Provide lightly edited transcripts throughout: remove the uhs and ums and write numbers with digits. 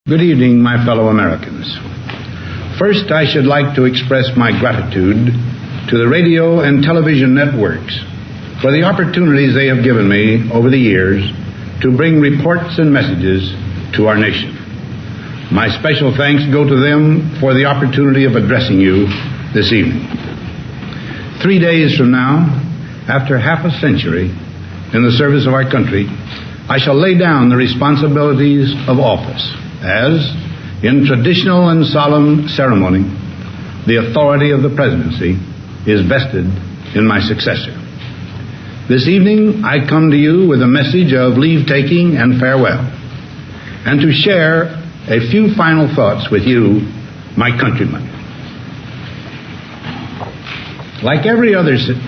Good evening, my fellow Americans. First, I should like to express my gratitude to the radio and television networks for the opportunities they have given me over the years to bring reports and messages to our nation. My special thanks go to them for the opportunity of addressing you this evening. 3 days from now, after half a century in the service of our country, I shall lay down the responsibilities of office as, in traditional and solemn ceremony, the authority of the presidency is vested in my successor. This evening I come to you with a message of leave-taking and farewell, and to share a few final thoughts with you, my countrymen. Like every other citizen,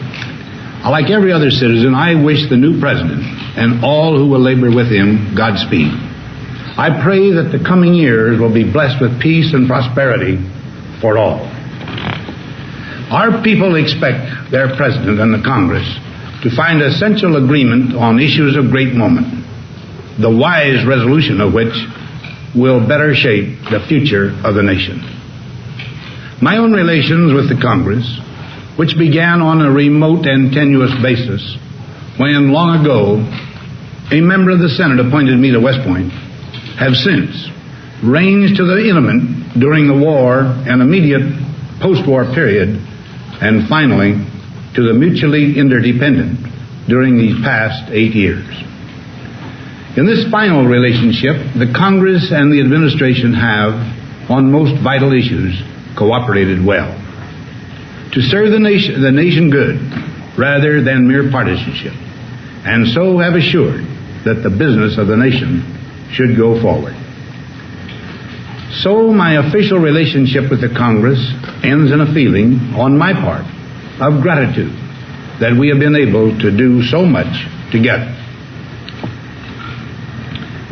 I wish the new president and all who will labor with him Godspeed. I pray that the coming years will be blessed with peace and prosperity for all. Our people expect their president and the Congress to find essential agreement on issues of great moment, the wise resolution of which will better shape the future of the nation. My own relations with the Congress, which began on a remote and tenuous basis when, long ago, a member of the Senate appointed me to West Point, have since ranged to the intimate during the war and immediate post-war period, and finally to the mutually interdependent during these past 8 years. In this final relationship, the Congress and the administration have, on most vital issues, cooperated well to serve the nation good rather than mere partisanship, and so have assured that the business of the nation should go forward. So my official relationship with the Congress ends in a feeling, on my part, of gratitude that we have been able to do so much together.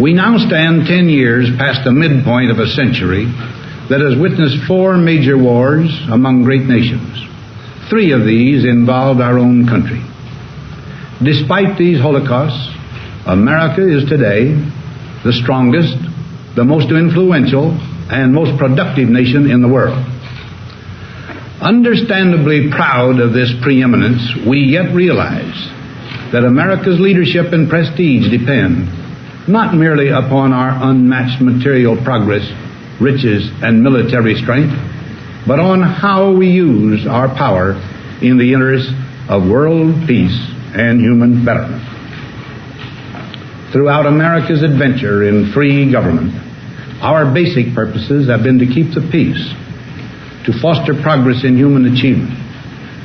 We now stand 10 years past the midpoint of a century that has witnessed 4 major wars among great nations. 3 of these involved our own country. Despite these holocausts, America is today the strongest, the most influential, and most productive nation in the world. Understandably proud of this preeminence, we yet realize that America's leadership and prestige depend not merely upon our unmatched material progress, riches, and military strength, but on how we use our power in the interest of world peace and human betterment. Throughout America's adventure in free government, our basic purposes have been to keep the peace, to foster progress in human achievement,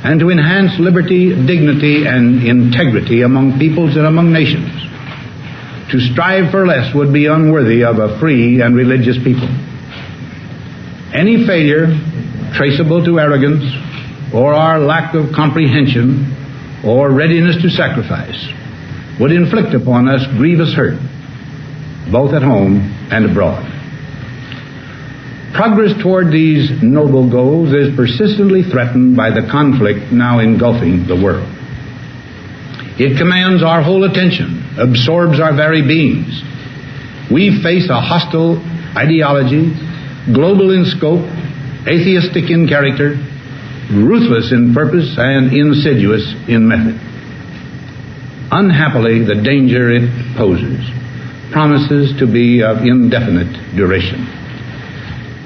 and to enhance liberty, dignity, and integrity among peoples and among nations. To strive for less would be unworthy of a free and religious people. Any failure traceable to arrogance or our lack of comprehension or readiness to sacrifice would inflict upon us grievous hurt, both at home and abroad. Progress toward these noble goals is persistently threatened by the conflict now engulfing the world. It commands our whole attention, absorbs our very beings. We face a hostile ideology, global in scope, atheistic in character, ruthless in purpose, and insidious in method. Unhappily, the danger it poses promises to be of indefinite duration.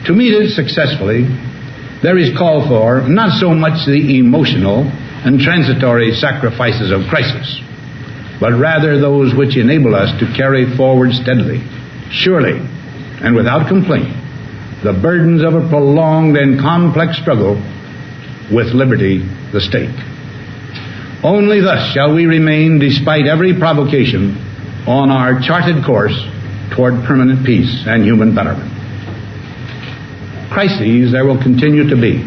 To meet it successfully, there is call for not so much the emotional and transitory sacrifices of crisis, but rather those which enable us to carry forward steadily, surely, and without complaint, the burdens of a prolonged and complex struggle with liberty, the stake. Only thus shall we remain, despite every provocation, on our charted course toward permanent peace and human betterment. Crises there will continue to be.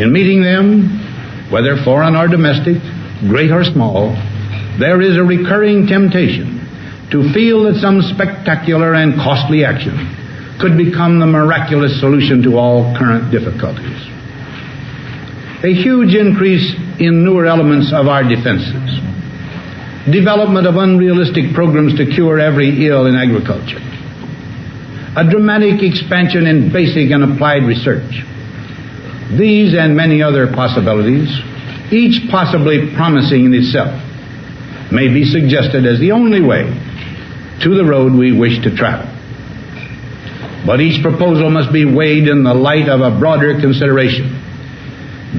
In meeting them, whether foreign or domestic, great or small, there is a recurring temptation to feel that some spectacular and costly action could become the miraculous solution to all current difficulties. A huge increase in newer elements of our defenses, development of unrealistic programs to cure every ill in agriculture, a dramatic expansion in basic and applied research. These and many other possibilities, each possibly promising in itself, may be suggested as the only way to the road we wish to travel. But each proposal must be weighed in the light of a broader consideration: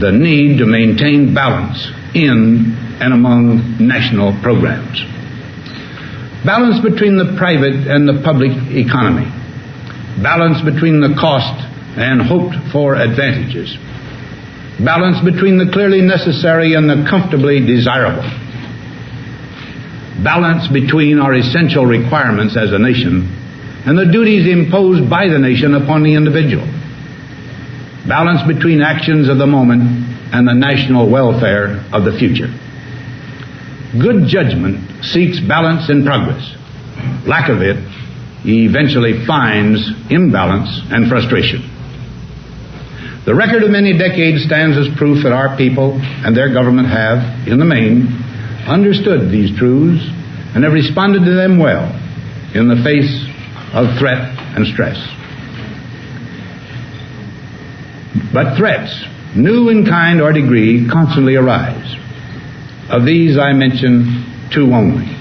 the need to maintain balance in and among national programs. Balance between the private and the public economy. Balance between the cost and hoped-for advantages. Balance between the clearly necessary and the comfortably desirable. Balance between our essential requirements as a nation and the duties imposed by the nation upon the individual. Balance between actions of the moment and the national welfare of the future. Good judgment seeks balance in progress. Lack of it eventually finds imbalance and frustration. The record of many decades stands as proof that our people and their government have, in the main, understood these truths and have responded to them well in the face of threat and stress. But threats, new in kind or degree, constantly arise. Of these I mention two only.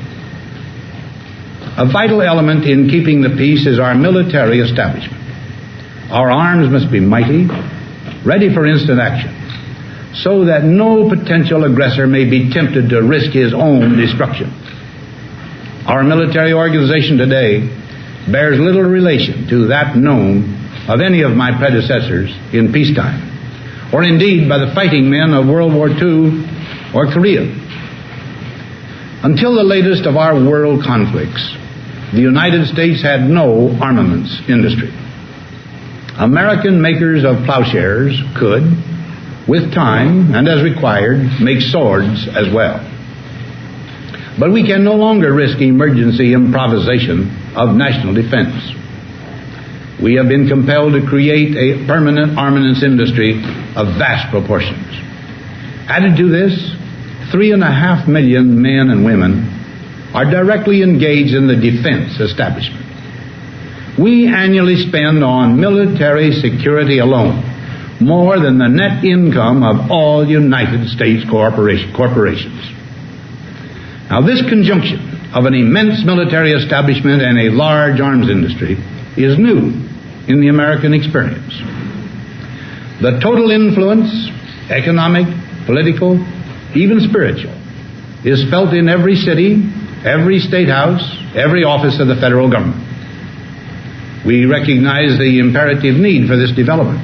A vital element in keeping the peace is our military establishment. Our arms must be mighty, ready for instant action, so that no potential aggressor may be tempted to risk his own destruction. Our military organization today bears little relation to that known of any of my predecessors in peacetime, or indeed by the fighting men of World War II or Korea. Until the latest of our world conflicts, the United States had no armaments industry. American makers of plowshares could, with time and as required, make swords as well. But we can no longer risk emergency improvisation of national defense. We have been compelled to create a permanent armaments industry of vast proportions. Added to this, 3.5 million men and women are directly engaged in the defense establishment. We annually spend on military security alone more than the net income of all United States corporations. Now, this conjunction of an immense military establishment and a large arms industry is new in the American experience. The total influence, economic, political, even spiritual, is felt in every city, every state house, every office of the federal government. We recognize the imperative need for this development,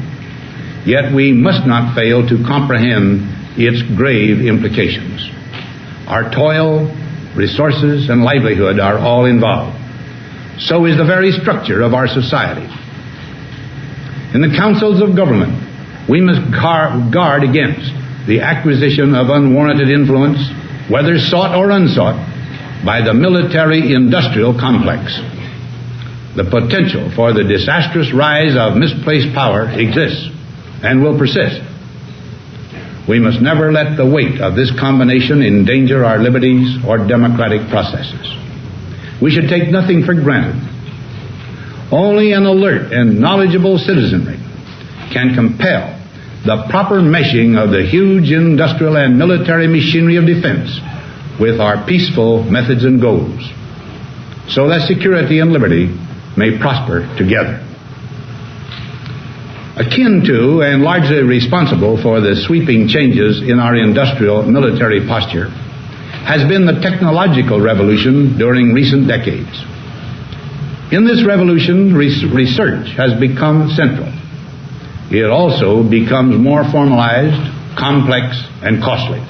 yet we must not fail to comprehend its grave implications. Our toil, resources, and livelihood are all involved. So is the very structure of our society. In the councils of government, we must guard against the acquisition of unwarranted influence, whether sought or unsought, by the military-industrial complex. The potential for the disastrous rise of misplaced power exists and will persist. We must never let the weight of this combination endanger our liberties or democratic processes. We should take nothing for granted. Only an alert and knowledgeable citizenry can compel the proper meshing of the huge industrial and military machinery of defense with our peaceful methods and goals, so that security and liberty may prosper together. Akin to and largely responsible for the sweeping changes in our industrial military posture has been the technological revolution during recent decades. In this revolution, research has become central. It also becomes more formalized, complex, and costly.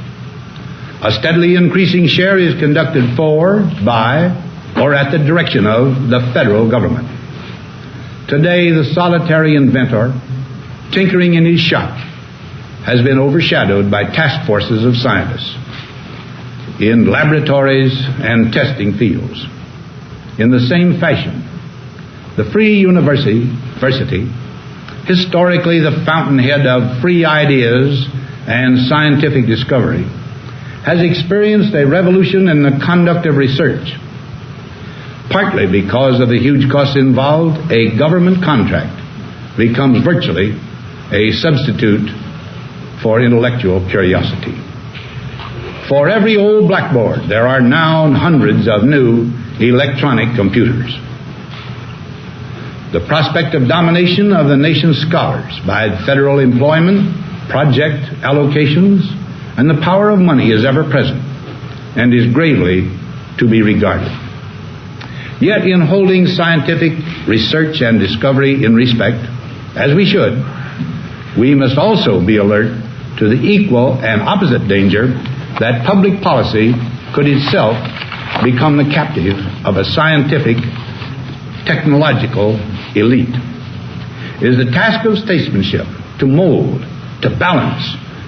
A steadily increasing share is conducted for, by, or at the direction of the federal government. Today, the solitary inventor, tinkering in his shop, has been overshadowed by task forces of scientists in laboratories and testing fields. In the same fashion, the free university, historically the fountainhead of free ideas and scientific discovery, has experienced a revolution in the conduct of research. partly because of the huge costs involved, a government contract becomes virtually a substitute for intellectual curiosity. For every old blackboard, there are now hundreds of new electronic computers. The prospect of domination of the nation's scholars by federal employment, project allocations, and the power of money is ever present and is gravely to be regarded. Yet in holding scientific research and discovery in respect, as we should, we must also be alert to the equal and opposite danger that public policy could itself become the captive of a scientific, technological elite. It is the task of statesmanship to mold, to balance,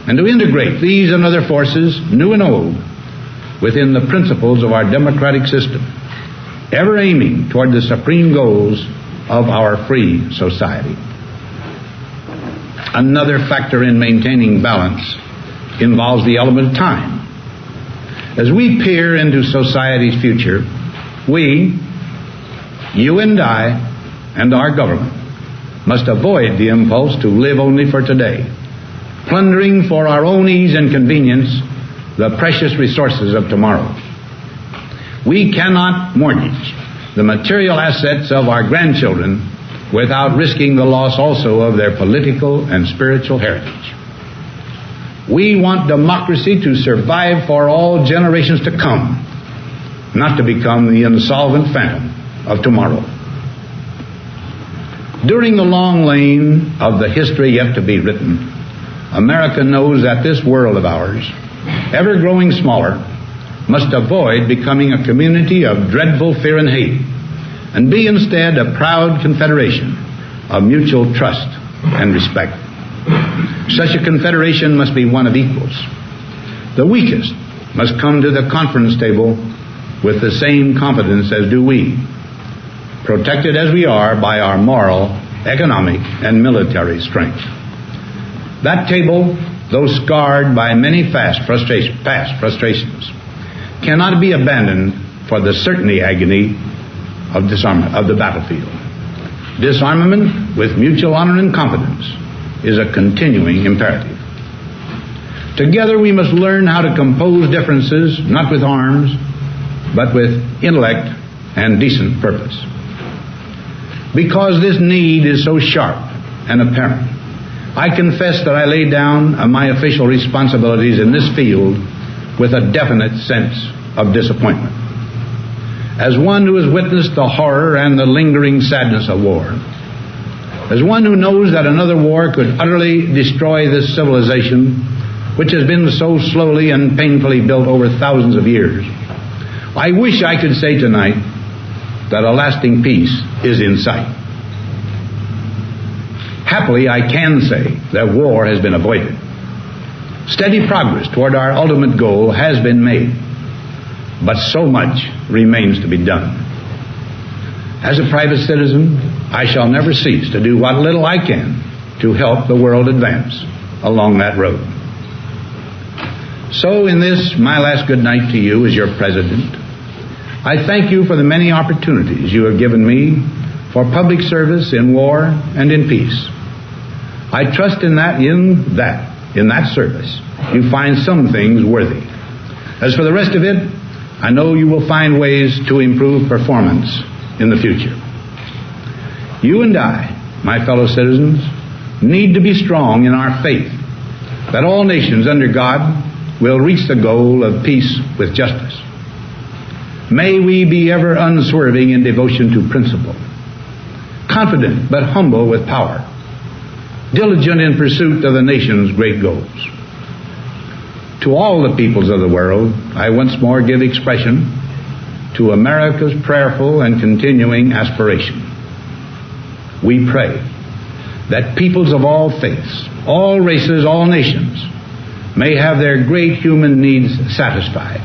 and to integrate these and other forces, new and old, within the principles of our democratic system, ever aiming toward the supreme goals of our free society. Another factor in maintaining balance involves the element of time. As we peer into society's future, we, you and I, and our government must avoid the impulse to live only for today, plundering for our own ease and convenience the precious resources of tomorrow. We cannot mortgage the material assets of our grandchildren without risking the loss also of their political and spiritual heritage. We want democracy to survive for all generations to come, not to become the insolvent phantom of tomorrow. During the long lane of the history yet to be written, America knows that this world of ours, ever growing smaller, must avoid becoming a community of dreadful fear and hate, and be instead a proud confederation of mutual trust and respect. Such a confederation must be one of equals. The weakest must come to the conference table with the same confidence as do we, protected as we are by our moral, economic, and military strength. That table, though scarred by many past frustrations, cannot be abandoned for the certainty agony of disarmament of the battlefield. Disarmament with mutual honor and confidence is a continuing imperative. Together we must learn how to compose differences, not with arms, but with intellect and decent purpose. Because this need is so sharp and apparent, I confess that I lay down my official responsibilities in this field with a definite sense of disappointment. As one who has witnessed the horror and the lingering sadness of war, as one who knows that another war could utterly destroy this civilization, which has been so slowly and painfully built over thousands of years, I wish I could say tonight that a lasting peace is in sight. Happily, I can say that war has been avoided. Steady progress toward our ultimate goal has been made, but so much remains to be done. As a private citizen, I shall never cease to do what little I can to help the world advance along that road. So in this, my last good night to you as your president, I thank you for the many opportunities you have given me for public service in war and in peace. I trust in that service, you find some things worthy. As for the rest of it, I know you will find ways to improve performance in the future. You and I, my fellow citizens, need to be strong in our faith that all nations under God will reach the goal of peace with justice. May we be ever unswerving in devotion to principle, confident but humble with power, diligent in pursuit of the nation's great goals. To all the peoples of the world, I once more give expression to America's prayerful and continuing aspiration. We pray that peoples of all faiths, all races, all nations may have their great human needs satisfied,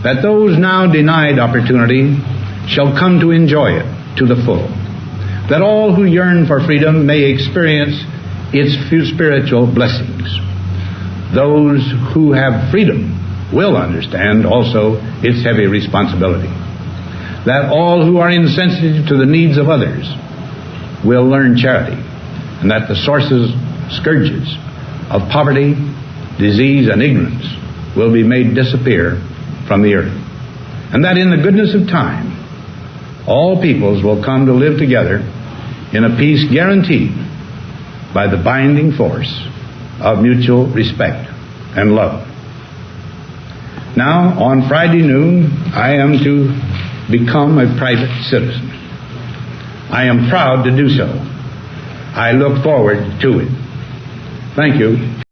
that those now denied opportunity shall come to enjoy it to the full, that all who yearn for freedom may experience its spiritual blessings. Those who have freedom will understand also its heavy responsibility. that all who are insensitive to the needs of others will learn charity, and that the sources, scourges of poverty, disease, and ignorance will be made disappear from the earth, and that in the goodness of time all peoples will come to live together in a peace guaranteed by the binding force of mutual respect and love. Now, on Friday noon, I am to become a private citizen. I am proud to do so. I look forward to it. Thank you.